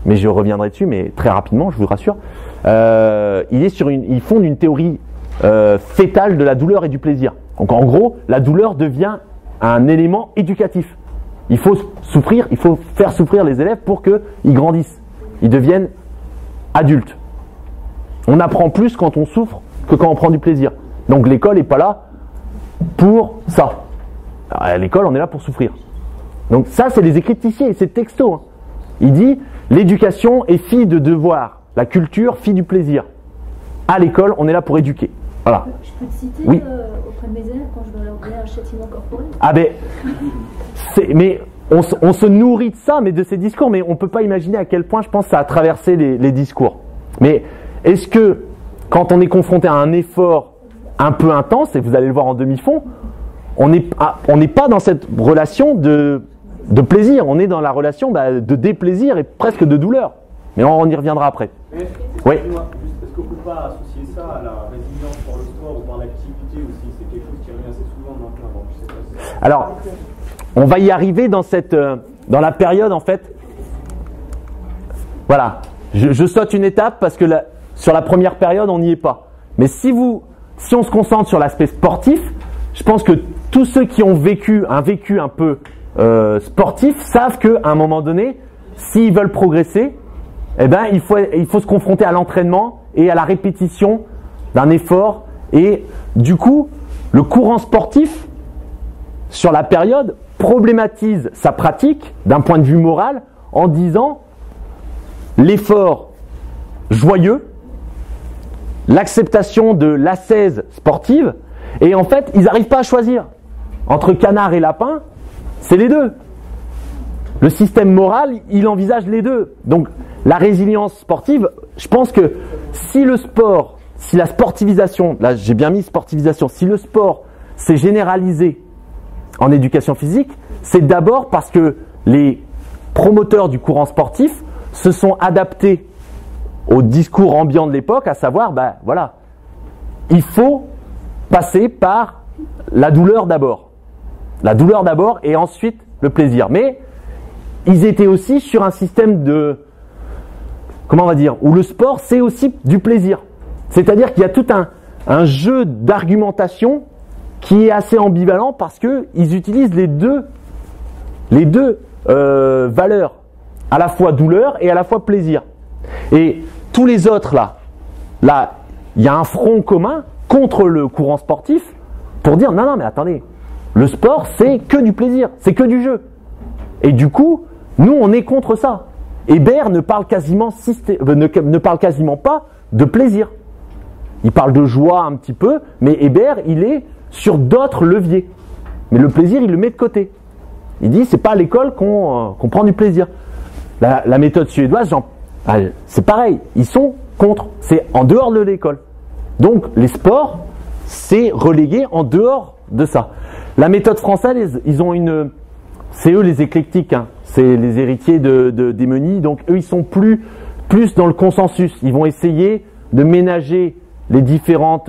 mais je reviendrai dessus, mais très rapidement, je vous rassure, il fonde une théorie fétale de la douleur et du plaisir. Donc en gros, la douleur devient un élément éducatif. Il faut souffrir, il faut faire souffrir les élèves pour qu'ils grandissent, ils deviennent adultes. On apprend plus quand on souffre que quand on prend du plaisir. Donc l'école n'est pas là pour ça. À l'école, on est là pour souffrir. Donc ça, c'est les écrits de Tissier, c'est texto. Hein. Il dit, l'éducation est fille de devoir, la culture, fille du plaisir. À l'école, on est là pour éduquer. Voilà. Je peux te citer oui. Auprès de mes élèves quand je dois leur donner un châtiment corporel. Ah ben, mais on se nourrit de ça, mais de ces discours, mais on ne peut pas imaginer à quel point, je pense, ça a traversé les discours. Mais est-ce que, quand on est confronté à un effort un peu intense, et vous allez le voir en demi-fond, on n'est pas dans cette relation de plaisir, on est dans la relation de déplaisir et presque de douleur. Mais on y reviendra après. Mais, oui. Est-ce qu'on ne peut pas associer ça à la résilience par le sport ou par l'activité aussi? C'est quelque chose qui revient assez souvent maintenant. Donc je sais pas si... Alors, on va y arriver dans la période en fait. Voilà, je saute une étape parce que sur la première période, on n'y est pas. Mais si on se concentre sur l'aspect sportif, je pense que tous ceux qui ont vécu un peu sportif savent qu'à un moment donné, s'ils veulent progresser, eh ben, il faut se confronter à l'entraînement et à la répétition d'un effort. Et du coup, le courant sportif, sur la période, problématise sa pratique d'un point de vue moral en disant l'effort joyeux, l'acceptation de l'ascèse sportive, et en fait, ils n'arrivent pas à choisir. Entre canard et lapin, c'est les deux. Le système moral, il envisage les deux. Donc, la résilience sportive, je pense que si le sport, si la sportivisation, là j'ai bien mis sportivisation, si le sport s'est généralisé en éducation physique, c'est d'abord parce que les promoteurs du courant sportif se sont adaptés au discours ambiant de l'époque, à savoir, ben voilà, il faut passer par la douleur d'abord. La douleur d'abord et ensuite le plaisir. Mais ils étaient aussi sur un système de, comment on va dire, où le sport c'est aussi du plaisir. C'est-à-dire qu'il y a tout un jeu d'argumentation qui est assez ambivalent parce qu'ils utilisent les deux valeurs, à la fois douleur et à la fois plaisir. Et tous les autres là, il y a un front commun contre le courant sportif pour dire non mais attendez, le sport c'est que du plaisir, c'est que du jeu. Et du coup, nous on est contre ça. Hébert ne parle quasiment pas de plaisir. Il parle de joie un petit peu, mais Hébert il est sur d'autres leviers. Mais le plaisir il le met de côté. Il dit c'est pas à l'école qu'on prend du plaisir. La méthode suédoise, c'est pareil, ils sont contre, c'est en dehors de l'école. Donc les sports, c'est relégué en dehors de ça. La méthode française, ils ont c'est eux les éclectiques, hein. C'est les héritiers des Meunies, donc eux ils sont plus dans le consensus. Ils vont essayer de ménager les différents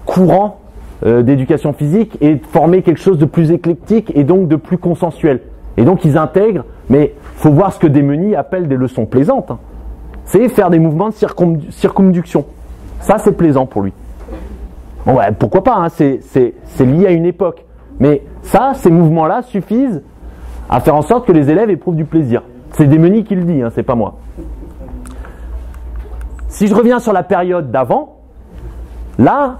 courants d'éducation physique et de former quelque chose de plus éclectique et donc de plus consensuel. Et donc ils intègrent, mais faut voir ce que des Meunies appellent des leçons plaisantes. Hein. C'est faire des mouvements de circumduction. Ça c'est plaisant pour lui. Bon ouais, pourquoi pas, hein, c'est lié à une époque. Mais ça, ces mouvements-là suffisent à faire en sorte que les élèves éprouvent du plaisir. C'est des Meunies qui le dit, hein, c'est pas moi. Si je reviens sur la période d'avant, là,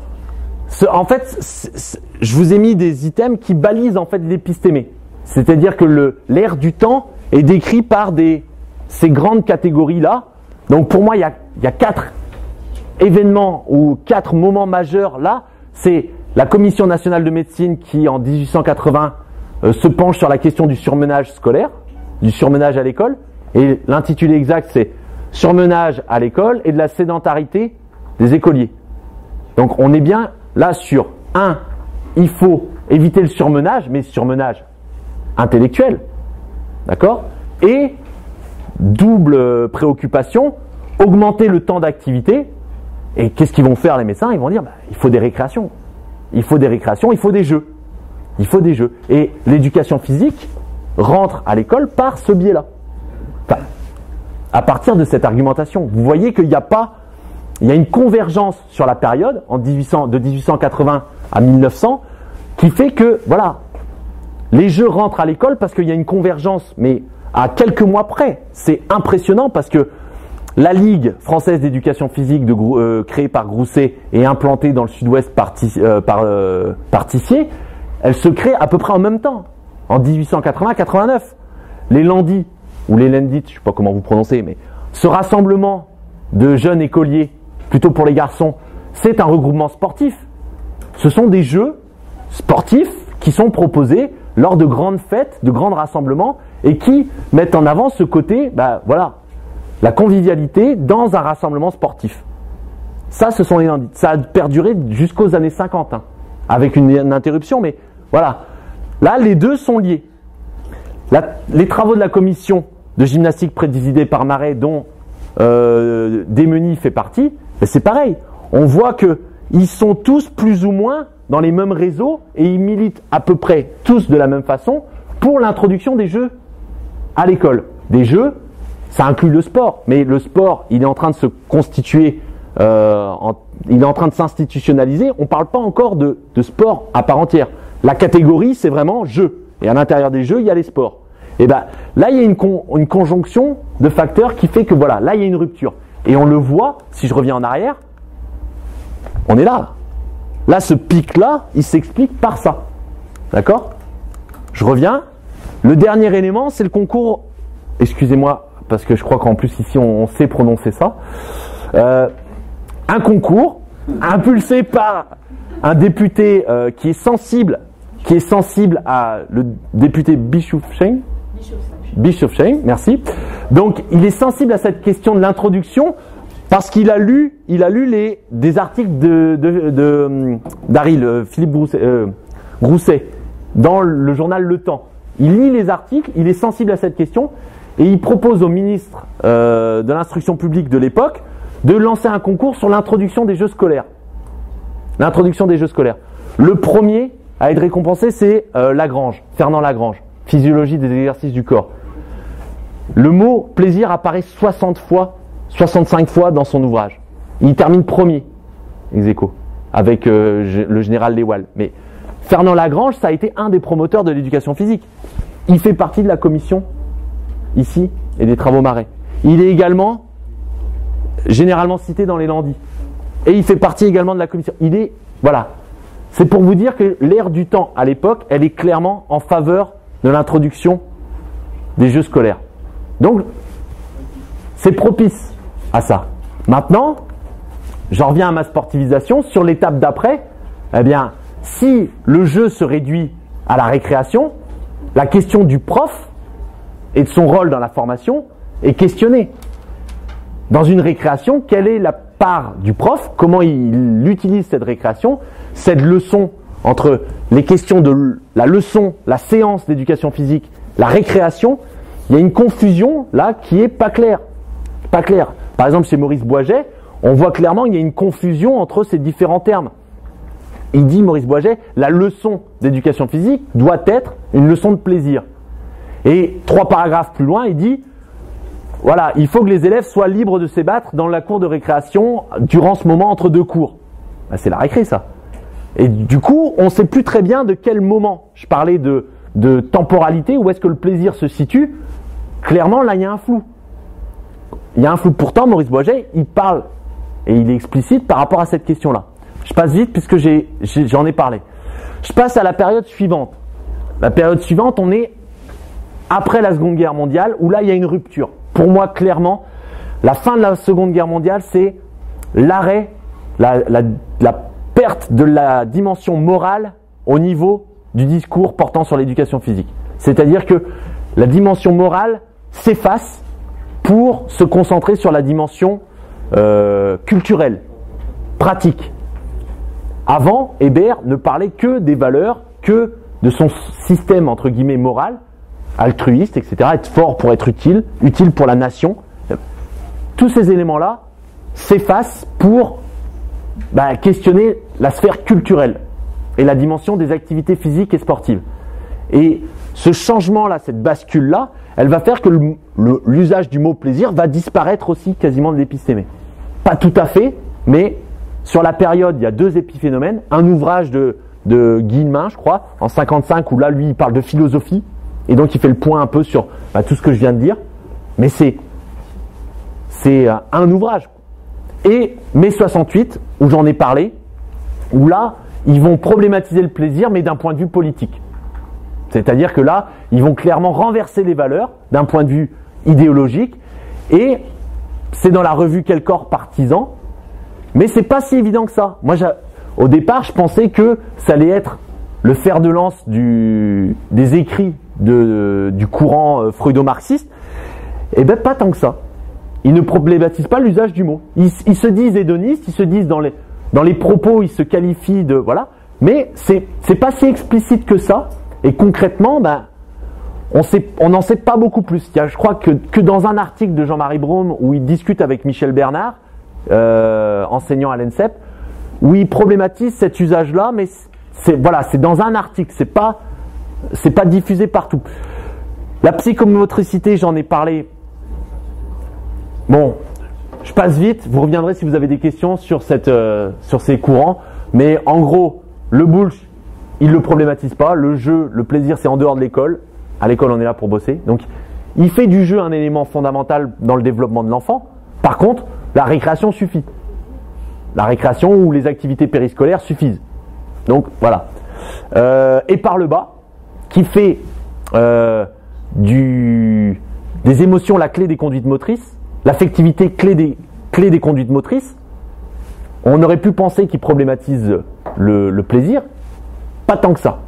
en fait, je vous ai mis des items qui balisent en fait l'épistémé. C'est-à-dire que l'ère du temps est décrit par ces grandes catégories-là. Donc pour moi, il y a 4 événements ou 4 moments majeurs là. C'est la Commission nationale de médecine qui, en 1880, se penche sur la question du surmenage scolaire, du surmenage à l'école. Et l'intitulé exact, c'est surmenage à l'école et de la sédentarité des écoliers. Donc on est bien là sur il faut éviter le surmenage, mais surmenage intellectuel, d'accord? Et double préoccupation, augmenter le temps d'activité. Et qu'est-ce qu'ils vont faire les médecins? Ils vont dire il faut des récréations, il faut des jeux, Et l'éducation physique rentre à l'école par ce biais-là. Enfin, à partir de cette argumentation, vous voyez qu'il y a une convergence sur la période de 1880 à 1900 qui fait que voilà, les jeux rentrent à l'école parce qu'il y a une convergence, mais à quelques mois près. C'est impressionnant parce que la Ligue française d'éducation physique créée par Grousset et implantée dans le sud-ouest par Tissier, elle se crée à peu près en même temps, en 1880-89. Les Landis, ou les Lendit, je ne sais pas comment vous prononcez, mais ce rassemblement de jeunes écoliers, plutôt pour les garçons, c'est un regroupement sportif. Ce sont des jeux sportifs qui sont proposés lors de grandes fêtes, de grands rassemblements, et qui mettent en avant ce côté, la convivialité dans un rassemblement sportif. Ça, ce sont les Lendit. Ça a perduré jusqu'aux années 50, hein, avec une interruption, mais voilà. Là, les deux sont liés. Les travaux de la commission de gymnastique présidée par Marais, dont Desmeunies fait partie, c'est pareil. On voit qu'ils sont tous plus ou moins dans les mêmes réseaux et ils militent à peu près tous de la même façon pour l'introduction des jeux à l'école. Des jeux, ça inclut le sport, mais le sport, il est en train de se constituer, il est en train de s'institutionnaliser. On ne parle pas encore de sport à part entière. La catégorie, c'est vraiment jeux. Et à l'intérieur des jeux, il y a les sports. Et là, il y a une conjonction de facteurs qui fait que voilà, là, il y a une rupture. Et on le voit, si je reviens en arrière, on est là. Là, ce pic-là, il s'explique par ça. D'accord? Je reviens. Le dernier élément, c'est le concours. Excusez-moi, parce que je crois qu'en plus ici, on sait prononcer ça. Un concours impulsé par un député qui est sensible à le député Bischofsheim. Bischofsheim, merci. Donc, il est sensible à cette question de l'introduction parce qu'il a lu des articles d'Aril, Philippe Grousset, dans le journal Le Temps. Il lit les articles, il est sensible à cette question, et il propose au ministre de l'instruction publique de l'époque de lancer un concours sur l'introduction des jeux scolaires. L'introduction des jeux scolaires. Le premier à être récompensé, c'est Lagrange, Fernand Lagrange, Physiologie des exercices du corps. Le mot plaisir apparaît 60 fois, 65 fois dans son ouvrage. Il termine premier, ex aequo, avec le général Lewal. Mais Fernand Lagrange, ça a été un des promoteurs de l'éducation physique. Il fait partie de la commission, ici, et des travaux Marais. Il est également généralement cité dans les Landis. Et il fait partie également de la commission. Voilà. C'est pour vous dire que l'ère du temps, à l'époque, elle est clairement en faveur de l'introduction des jeux scolaires. Donc, c'est propice à ça. Maintenant, j'en reviens à ma sportivisation. Sur l'étape d'après, eh bien, si le jeu se réduit à la récréation, la question du prof et de son rôle dans la formation est questionnée. Dans une récréation, quelle est la part du prof? Comment il utilise cette récréation? Cette leçon entre les questions de la leçon, la séance d'éducation physique, la récréation, il y a une confusion là qui est pas claire. Pas claire. Par exemple, chez Maurice Boisget, on voit clairement qu'il y a une confusion entre ces différents termes. Il dit, Maurice Boisget, la leçon d'éducation physique doit être une leçon de plaisir. Et 3 paragraphes plus loin, il dit, voilà, il faut que les élèves soient libres de s'ébattre dans la cour de récréation durant ce moment entre 2 cours. Ben, c'est la récré, ça. Et du coup, on ne sait plus très bien de quel moment. Je parlais de temporalité, où est-ce que le plaisir se situe. Clairement, là, il y a un flou. Il y a un flou. Pourtant, Maurice Boisget, il parle, et il est explicite par rapport à cette question-là. Je passe vite puisque j'en ai parlé. Je passe à la période suivante. La période suivante, on est après la Seconde Guerre mondiale, où là, il y a une rupture. Pour moi, clairement, la fin de la Seconde Guerre mondiale, c'est l'arrêt, la perte de la dimension morale au niveau du discours portant sur l'éducation physique. C'est-à-dire que la dimension morale s'efface pour se concentrer sur la dimension culturelle, pratique. Avant, Hébert ne parlait que des valeurs, que de son système entre guillemets moral, altruiste, etc. Être fort pour être utile pour la nation. Tous ces éléments-là s'effacent pour questionner la sphère culturelle et la dimension des activités physiques et sportives. Et ce changement-là, cette bascule-là, elle va faire que l'usage du mot plaisir va disparaître aussi quasiment de l'épistémé. Pas tout à fait, mais sur la période, il y a 2 épiphénomènes. Un ouvrage de Guillemin, je crois, en 55, où là, lui, il parle de philosophie, et donc il fait le point un peu sur tout ce que je viens de dire. Mais c'est un ouvrage. Et mai 68, où j'en ai parlé, où là, ils vont problématiser le plaisir, mais d'un point de vue politique. C'est-à-dire que là, ils vont clairement renverser les valeurs d'un point de vue idéologique, et c'est dans la revue Quel corps partisan, mais c'est pas si évident que ça. Moi, au départ, je pensais que ça allait être le fer de lance des écrits du courant freudo-marxiste. Eh bien, pas tant que ça. Ils ne problématisent pas l'usage du mot. Ils se disent hédonistes, ils se disent dans les propos, ils se qualifient de voilà, mais c'est pas si explicite que ça. Et concrètement, on n'en sait pas beaucoup plus. Je crois que dans un article de Jean-Marie Brome où il discute avec Michel Bernard, enseignant à l'ENSEP, où il problématise cet usage-là, mais c'est dans un article, c'est pas diffusé partout. La psychomotricité, j'en ai parlé. Bon, je passe vite. Vous reviendrez si vous avez des questions sur ces courants. Mais en gros, le bullsh, il le problématise pas. Le jeu, le plaisir, c'est en dehors de l'école. À l'école, on est là pour bosser. Donc, il fait du jeu un élément fondamental dans le développement de l'enfant. Par contre, la récréation suffit. La récréation ou les activités périscolaires suffisent. Donc, voilà. Et par le bas, qui fait des émotions la clé des conduites motrices, l'affectivité clé des conduites motrices. On aurait pu penser qu'il problématise le plaisir. Pas tant que ça.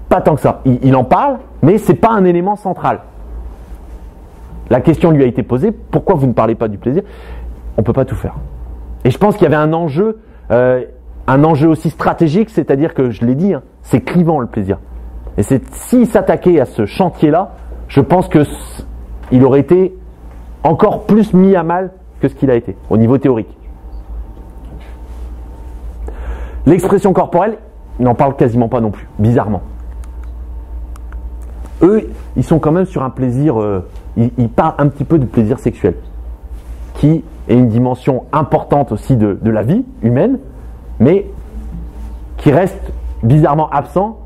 Pas tant que ça. Il en parle, mais c'est pas un élément central. La question lui a été posée, pourquoi vous ne parlez pas du plaisir? On ne peut pas tout faire. Et je pense qu'il y avait un enjeu, un enjeu aussi stratégique, c'est-à-dire que, je l'ai dit, hein, c'est clivant le plaisir. Et s'il s'attaquait à ce chantier-là, je pense qu'il aurait été encore plus mis à mal que ce qu'il a été, au niveau théorique. L'expression corporelle, ils n'en parlent quasiment pas non plus, bizarrement. Eux, ils sont quand même sur un plaisir, ils parlent un petit peu de plaisir sexuel, qui est une dimension importante aussi de la vie humaine, mais qui reste bizarrement absent.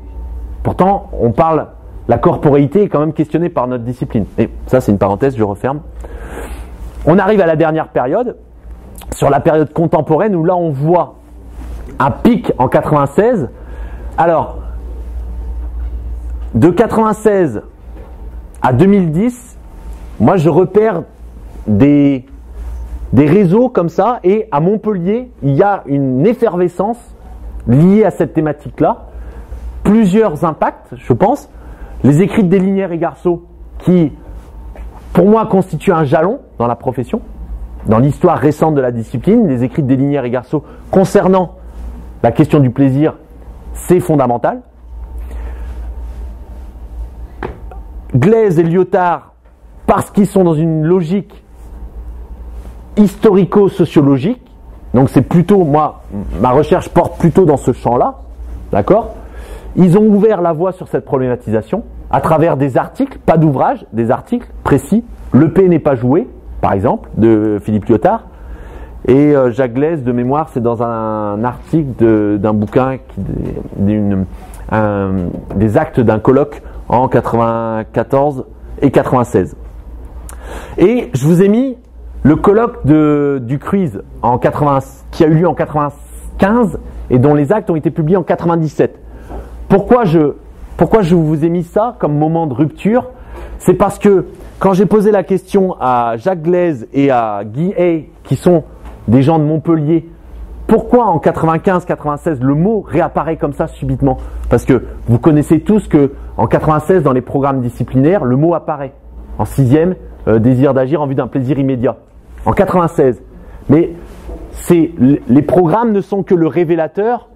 Pourtant, on parle, la corporéité est quand même questionnée par notre discipline. Et ça, c'est une parenthèse, je referme. On arrive à la dernière période, sur la période contemporaine, où là, on voit un pic en 96. Alors, de 96 à 2010, moi, je repère des réseaux comme ça, et à Montpellier, il y a une effervescence liée à cette thématique-là. Plusieurs impacts, je pense. Les écrits de Deslignières et Garceau, qui, pour moi, constituent un jalon dans la profession, dans l'histoire récente de la discipline. Les écrits de Deslignières et Garceau concernant la question du plaisir, c'est fondamental. Glaise et Lyotard, parce qu'ils sont dans une logique historico-sociologique, donc c'est plutôt, moi, ma recherche porte plutôt dans ce champ-là, d'accord ? Ils ont ouvert la voie sur cette problématisation à travers des articles, pas d'ouvrages, des articles précis. Le P n'est pas joué, par exemple, de Philippe Lyotard. Et Jacques Glaise, de mémoire, c'est dans un article d'un bouquin, des actes d'un colloque en 94 et 96. Et je vous ai mis le colloque du Cruise qui a eu lieu en 95 et dont les actes ont été publiés en 97. Pourquoi je vous ai mis ça comme moment de rupture? C'est parce que quand j'ai posé la question à Jacques Glaise et à Guy Hay, qui sont des gens de Montpellier, pourquoi en 95-96 le mot réapparaît comme ça subitement? Parce que vous connaissez tous que en 96 dans les programmes disciplinaires, le mot apparaît. En 6e, désir d'agir en vue d'un plaisir immédiat. En 96. Mais les programmes ne sont que le révélateur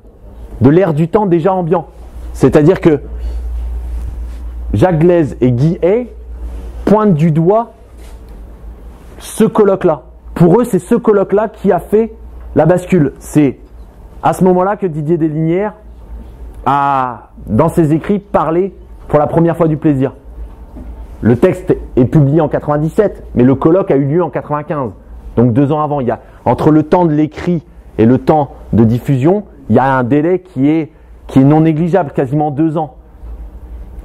de l'ère du temps déjà ambiant. C'est-à-dire que Jacques Glaise et Guy Hay pointent du doigt ce colloque-là. Pour eux, c'est ce colloque-là qui a fait la bascule. C'est à ce moment-là que Didier Deslignières a, dans ses écrits, parlé pour la première fois du plaisir. Le texte est publié en 97, mais le colloque a eu lieu en 95. Donc 2 ans avant. Entre le temps de l'écrit et le temps de diffusion, il y a un délai qui est non négligeable, quasiment 2 ans.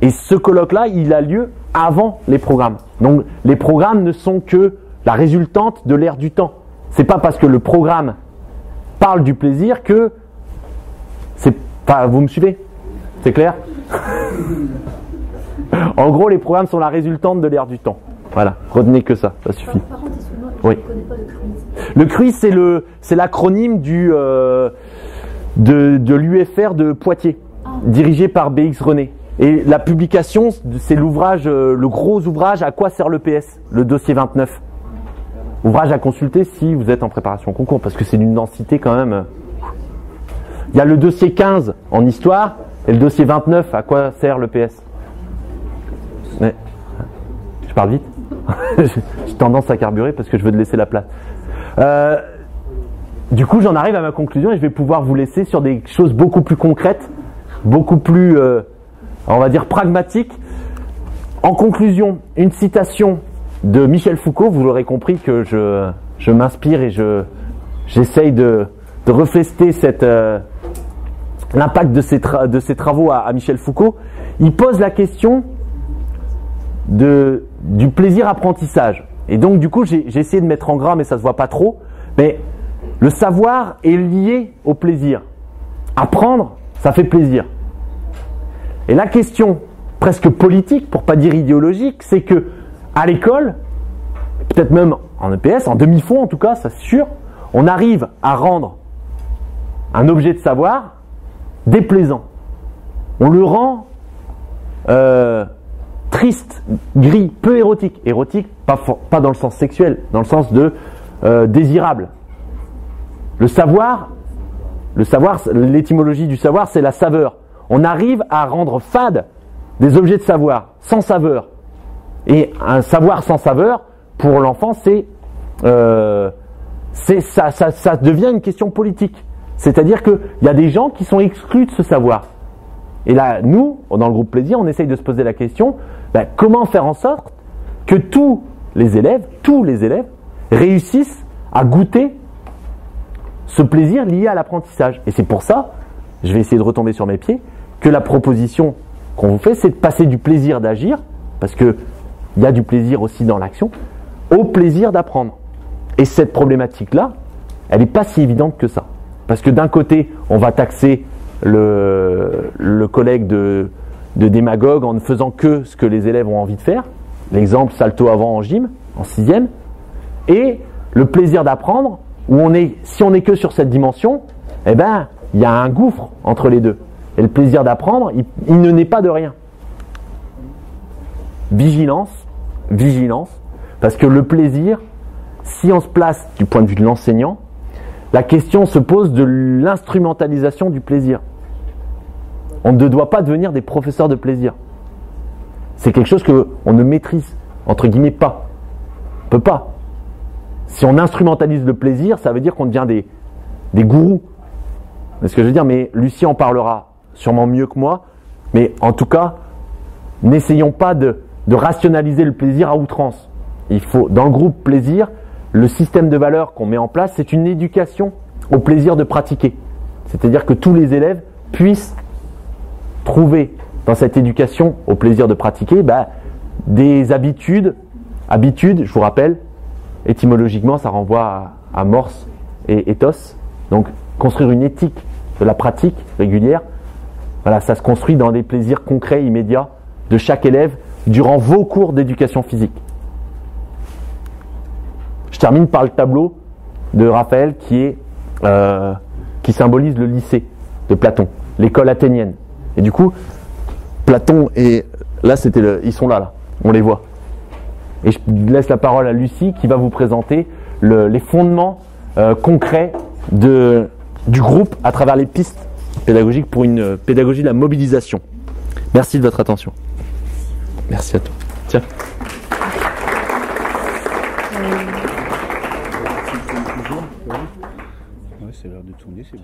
Et ce colloque-là, il a lieu avant les programmes. Donc les programmes ne sont que la résultante de l'ère du temps. C'est pas parce que le programme parle du plaisir que c'est. Enfin, vous me suivez? C'est clair? En gros, les programmes sont la résultante de l'ère du temps. Voilà, retenez que ça suffit. Par contre, excuse-moi, Oui. je ne connais pas le CRUIS. Le CRUIS, c'est l'acronyme de l'UFR de Poitiers, dirigé par BX René. Et la publication, c'est l'ouvrage, le gros ouvrage À quoi sert le PS, le dossier 29. Ouvrage à consulter si vous êtes en préparation concours, parce que c'est d'une densité quand même. Il y a le dossier 15 en histoire et le dossier 29, À quoi sert le PS. Mais, je parle vite. J'ai tendance à carburer parce que je veux te laisser la place. Du coup, j'en arrive à ma conclusion et je vais pouvoir vous laisser sur des choses beaucoup plus concrètes, beaucoup plus, on va dire, pragmatiques. En conclusion, une citation de Michel Foucault. Vous l'aurez compris que je m'inspire et j'essaye de refléter l'impact de ces travaux à Michel Foucault. Il pose la question du plaisir apprentissage. Et donc, du coup, j'ai essayé de mettre en gras, mais ça se voit pas trop. Mais le savoir est lié au plaisir. Apprendre, ça fait plaisir. Et la question presque politique, pour pas dire idéologique, c'est que à l'école, peut-être même en EPS, en demi-fond en tout cas, ça c'est sûr, on arrive à rendre un objet de savoir déplaisant. On le rend triste, gris, peu érotique. Érotique, pas dans le sens sexuel, dans le sens de désirable. Le savoir Le savoir, l'étymologie du savoir, c'est la saveur. On arrive à rendre fade des objets de savoir, sans saveur. Et un savoir sans saveur, pour l'enfant, ça devient une question politique. C'est-à-dire qu'il y a des gens qui sont exclus de ce savoir. Et là, nous, dans le groupe Plaisir, on essaye de se poser la question, comment faire en sorte que tous les élèves réussissent à goûter ce plaisir lié à l'apprentissage. Et c'est pour ça, je vais essayer de retomber sur mes pieds, que la proposition qu'on vous fait, c'est de passer du plaisir d'agir, parce qu'il y a du plaisir aussi dans l'action, au plaisir d'apprendre. Et cette problématique-là, elle n'est pas si évidente que ça. Parce que d'un côté, on va taxer le collègue de démagogue en ne faisant que ce que les élèves ont envie de faire. L'exemple salto avant en gym, en 6e. Et le plaisir d'apprendre, où si on n'est que sur cette dimension, eh ben, il y a un gouffre entre les deux. Et le plaisir d'apprendre, il ne naît pas de rien. Vigilance, parce que le plaisir, si on se place du point de vue de l'enseignant, la question se pose de l'instrumentalisation du plaisir. On ne doit pas devenir des professeurs de plaisir. C'est quelque chose qu'on ne maîtrise, entre guillemets, pas. On ne peut pas. Si on instrumentalise le plaisir, ça veut dire qu'on devient des gourous. C'est ce que je veux dire, mais Lucie en parlera sûrement mieux que moi. Mais en tout cas, n'essayons pas de rationaliser le plaisir à outrance. Il faut, dans le groupe plaisir, le système de valeurs qu'on met en place, c'est une éducation au plaisir de pratiquer. C'est-à-dire que tous les élèves puissent trouver dans cette éducation au plaisir de pratiquer des habitudes. Habitudes, je vous rappelle, étymologiquement, ça renvoie à mors et ethos. Donc, construire une éthique de la pratique régulière, voilà, ça se construit dans des plaisirs concrets, immédiats de chaque élève durant vos cours d'éducation physique. Je termine par le tableau de Raphaël qui symbolise le lycée de Platon, l'école athénienne. Et du coup, Platon et là, ils sont là, on les voit. Et je laisse la parole à Lucie qui va vous présenter les fondements concrets du groupe à travers les pistes pédagogiques pour une pédagogie de la mobilisation. Merci de votre attention. Merci à toi. Tiens. Ouais, c'est l'heure de tourner, c'est bon.